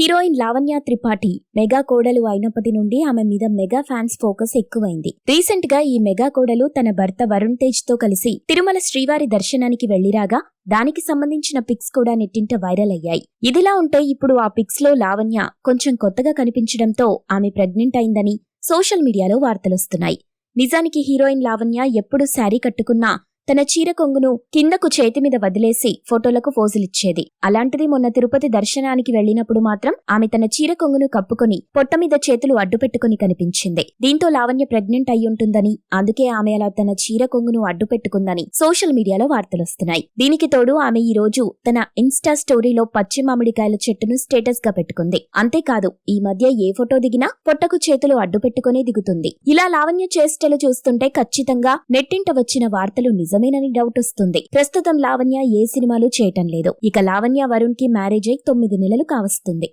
Heroine Lavanya Tripathi mega కోడలు అయినప్పటి నుండి ఆమె మీద మెగా ఫ్యాన్స్ ఫోకస్ ఎక్కువైంది. రీసెంట్ గా ఈ మెగా కోడలు తన భర్త వరుణ్ తేజ్ తో కలిసి తిరుమల శ్రీవారి దర్శనానికి వెళ్లిరాగా దానికి సంబంధించిన పిక్స్ కూడా నెట్టింట వైరల్ అయ్యాయి. ఇదిలా ఉంటే ఇప్పుడు ఆ పిక్స్ లో లావణ్య కొంచెం కొత్తగా కనిపించడంతో ఆమె ప్రెగ్నెంట్ అయిందని సోషల్ మీడియాలో వార్తలొస్తున్నాయి. నిజానికి హీరోయిన్ లావణ్య ఎప్పుడు శారీ కట్టుకున్నా తన చీర కొంగును కిందకు చేతి మీద వదిలేసి ఫోటోలకు పోజులిచ్చేది. అలాంటిది మొన్న తిరుపతి దర్శనానికి వెళ్లినప్పుడు మాత్రం ఆమె తన చీర కొంగును కప్పుకొని పొట్ట మీద చేతులు అడ్డుపెట్టుకుని కనిపించింది. దీంతో లావణ్య ప్రెగ్నెంట్ అయ్యుంటుందని, అందుకే ఆమె అలా తన చీర కొంగును అడ్డుపెట్టుకుందని సోషల్ మీడియాలో వార్తలొస్తున్నాయి. దీనికి తోడు ఆమె ఈ రోజు తన ఇన్స్టా స్టోరీలో పచ్చి మామిడికాయల చెట్టును స్టేటస్ గా పెట్టుకుంది. అంతేకాదు ఈ మధ్య ఏ ఫోటో దిగినా పొట్టకు చేతులు అడ్డుపెట్టుకునే దిగుతుంది. ఇలా లావణ్య చేష్టలు చూస్తుంటే ఖచ్చితంగా నెట్టింట వచ్చిన వార్తలు నిజమేనని డౌట్ వస్తుంది. ప్రస్తుతం లావణ్య ఏ సినిమాలు చేయటం లేదు. ఇక లావణ్య వరుణ్ కి మ్యారేజ్ అయి 9 నెలలు కావస్తుంది.